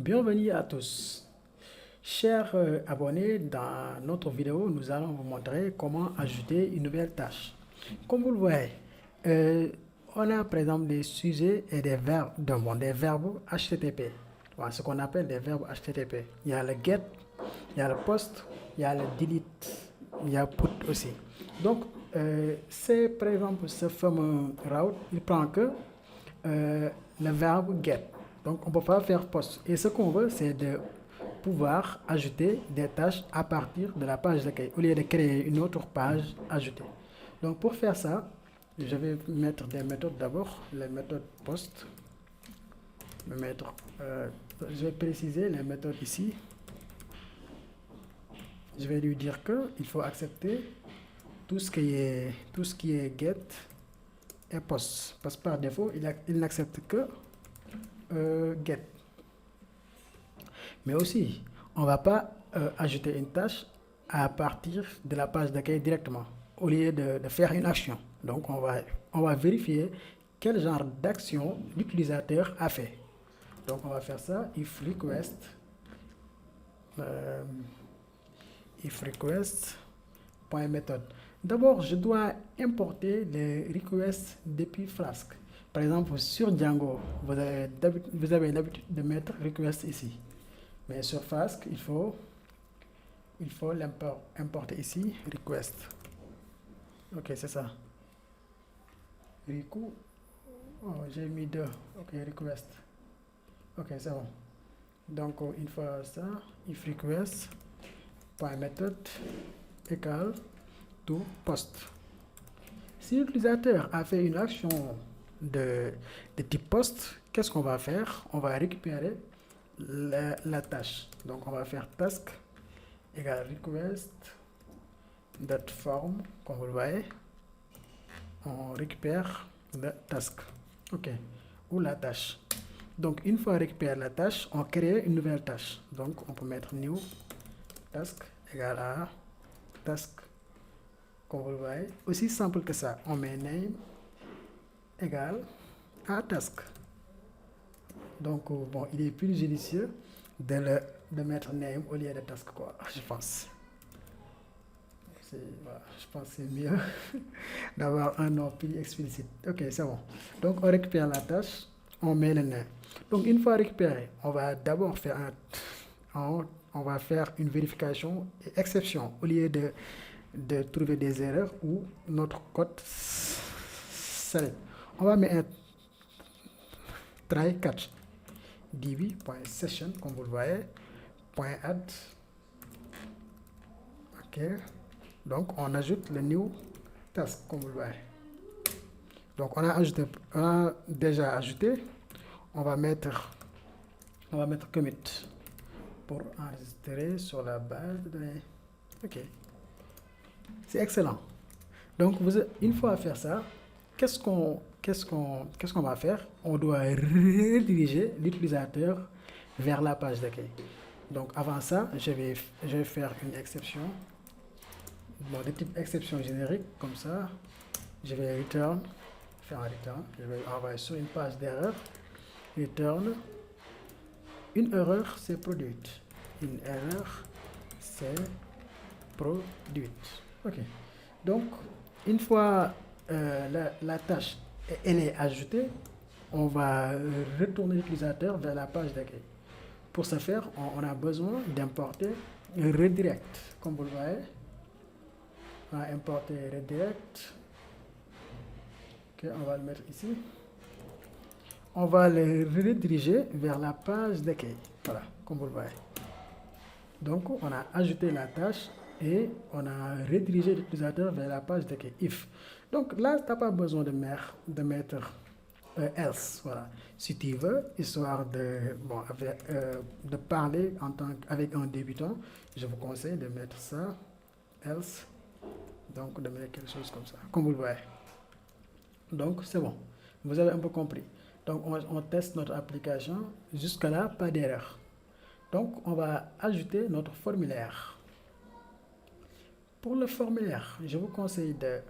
Bienvenue à tous. Chers abonnés, dans notre vidéo, nous allons vous montrer comment ajouter une nouvelle tâche. Comme vous le voyez, euh, on a par exemple des sujets et des verbes, des verbes HTTP. Voilà, ce qu'on appelle des verbes HTTP. Il y a le get, il y a le post, il y a le delete, il y a put aussi. Donc, c'est par exemple ce fameux route, il prend que le verbe get. Donc, on ne peut pas faire post. Et ce qu'on veut, c'est de pouvoir ajouter des tâches à partir de la page d'accueil, au lieu de créer une autre page ajoutée. Donc, pour faire ça, je vais mettre des méthodes d'abord, les méthodes post. Je vais préciser les méthodes ici. Je vais lui dire qu'il faut accepter tout ce qui est get et post. Parce que par défaut, il n'accepte que get. Mais aussi, on ne va pas ajouter une tâche à partir de la page d'accueil directement, au lieu de faire une action. Donc, on va vérifier quel genre d'action l'utilisateur a fait. Donc, on va faire ça, euh, if request point méthode. D'abord, je dois importer les requests depuis Flask. Par exemple, sur Django, vous avez l'habitude de mettre request ici. Mais sur Flask, il faut l'importer ici, request. Ok, c'est ça. Request. Oh, j'ai mis deux. Ok, request. Ok, c'est bon. Donc, une fois ça, if request point method égale to post. Si l'utilisateur a fait une action de type post, qu'est-ce qu'on va faire? On va récupérer la tâche. Donc, on va faire task égale request.form, comme vous le voyez. On récupère la task. OK. Ou la tâche. Donc, une fois récupéré la tâche, on crée une nouvelle tâche. Donc, on peut mettre new task égale à task, comme vous le voyez. Aussi simple que ça. On met name égale à task. Donc, bon, il est plus judicieux de mettre name au lieu de task, quoi, je pense. Voilà, je pense que c'est mieux d'avoir un nom plus explicite. Ok, c'est bon. Donc, on récupère la tâche, on met le name. Donc, une fois récupéré, on va d'abord faire on va faire une vérification et exception au lieu de trouver des erreurs où notre code s'arrête. On va mettre un try catch db.session, comme vous le voyez, .add. Ok. Donc, on ajoute le new task, comme vous le voyez. Donc, on a déjà ajouté. On va mettre commit pour enregistrer sur la base de données. Ok. C'est excellent. Donc, une fois à faire ça, qu'est-ce qu'on va faire? On doit rediriger l'utilisateur vers la page d'accueil. Donc, avant ça, je vais faire une exception. Bon, de type exception générique, comme ça. Je vais faire un return. Je vais envoyer sur une page d'erreur. Return. Une erreur s'est produite. Une erreur s'est produite. Ok. Donc, une fois la tâche elle est ajoutée, on va retourner l'utilisateur vers la page d'accueil. Pour ce faire, on a besoin d'importer redirect. Comme vous le voyez, on va importer redirect. Ok, on va le mettre ici. On va le rediriger vers la page d'accueil. Voilà, comme vous le voyez. Donc, on a ajouté la tâche et on a redirigé l'utilisateur vers la page d'accueil if. Donc là, tu n'as pas besoin de mettre else. Voilà. Si tu veux, histoire de parler avec un débutant, je vous conseille de mettre ça, else. Donc, de mettre quelque chose comme ça, comme vous le voyez. Donc, c'est bon. Vous avez un peu compris. Donc, on teste notre application. Jusqu'à là, pas d'erreur. Donc, on va ajouter notre formulaire. Pour le formulaire, je vous conseille de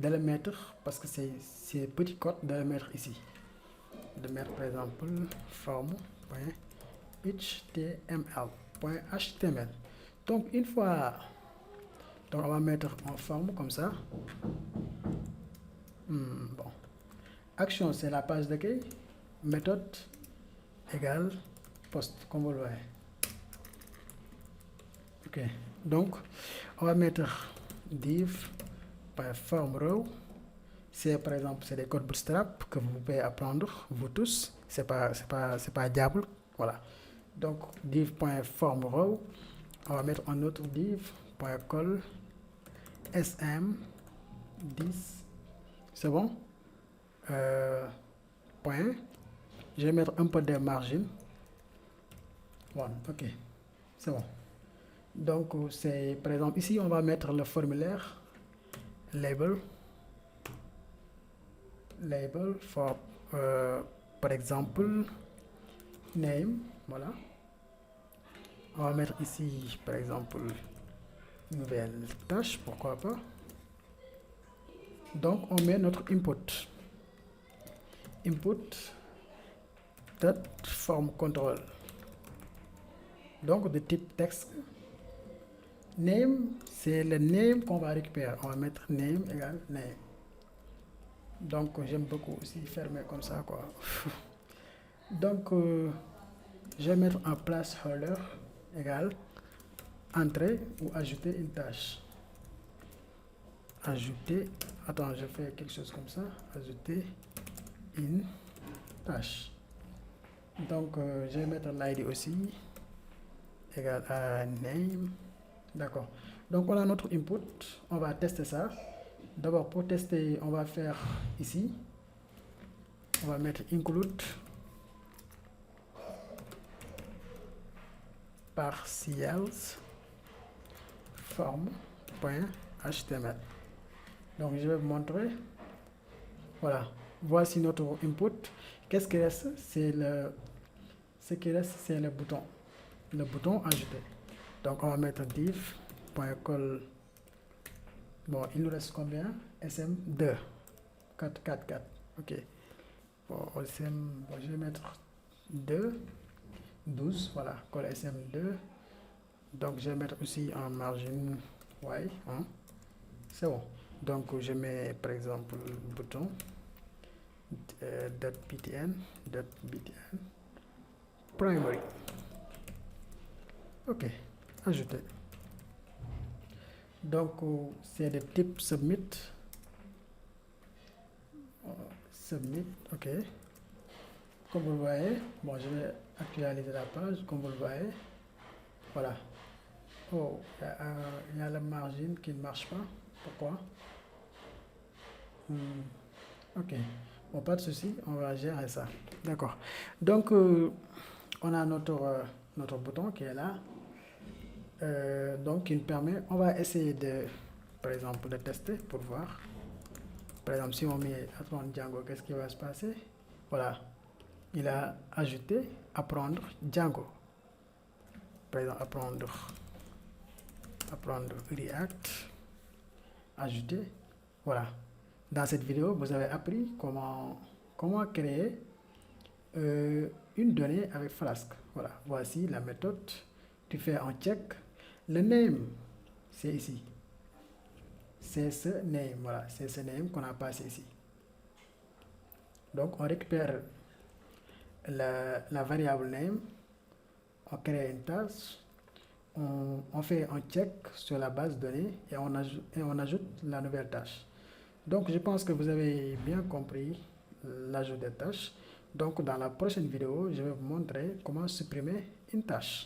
le mettre, parce que c'est petit code, de le mettre ici. De mettre, par exemple, forme. html.html. Donc une fois, donc on va mettre en forme comme ça. Bon. Action, c'est la page d'accueil. Méthode égale post, comme vous le voyez. Ok. Donc on va mettre div.formRow. C'est par exemple c'est des codes Bootstrap que vous pouvez apprendre vous tous. C'est pas diable. Voilà. Donc div.formRow. On va mettre un autre div.call sm10. C'est bon. Point. Je vais mettre un peu de margine. Voilà, ok. C'est bon. Donc c'est par exemple ici on va mettre le formulaire label for par exemple name. Voilà. On va mettre ici par exemple nouvelle tâche, pourquoi pas. Donc on met notre input dot form control, donc de type texte. Name, c'est le name qu'on va récupérer. On va mettre name égale name. Donc j'aime beaucoup aussi fermer comme ça quoi. Donc je vais mettre un placeholder égale entrée ou ajouter une tâche. Ajouter, attends, je fais quelque chose comme ça. Ajouter une tâche. Donc je vais mettre l'id aussi égale à name. D'accord. Donc on a notre input. On va tester ça. D'abord pour tester, on va faire ici. On va mettre include partials form.html. Donc je vais vous montrer. Voilà. Voici notre input. Qu'est-ce qui reste? Ce qui reste, c'est le bouton. Le bouton ajouter. Donc on va mettre div.call. Bon, il nous reste combien? SM2. 4. Ok. Bon, SM, bon, je vais mettre 2. 12. Voilà. Call SM2. Donc je vais mettre aussi en margin Y. Hein. C'est bon. Donc je mets par exemple bouton .btn primary. Ok. Ajouter. Donc c'est de type submit. Submit, ok. Comme vous le voyez, bon, je vais actualiser la page, comme vous le voyez. Voilà. Oh, il y a la margine qui ne marche pas. Pourquoi? Ok. Bon, pas de souci, on va gérer ça. D'accord. Donc, on a notre bouton qui est là. Donc, il nous permet, on va essayer de, par exemple, de tester pour voir. Par exemple, si on met apprendre Django, qu'est-ce qui va se passer? Voilà. Il a ajouté apprendre Django. Par exemple, apprendre React, ajouter. Voilà. Dans cette vidéo, vous avez appris comment créer une donnée avec Flask. Voilà. Voici la méthode. Tu fais un check. Le name, c'est ici. C'est ce name. Voilà. C'est ce name qu'on a passé ici. Donc, on récupère la variable name. On crée une tâche. On fait un check sur la base de données et on ajoute la nouvelle tâche. Donc, je pense que vous avez bien compris l'ajout des tâches. Donc, dans la prochaine vidéo, je vais vous montrer comment supprimer une tâche.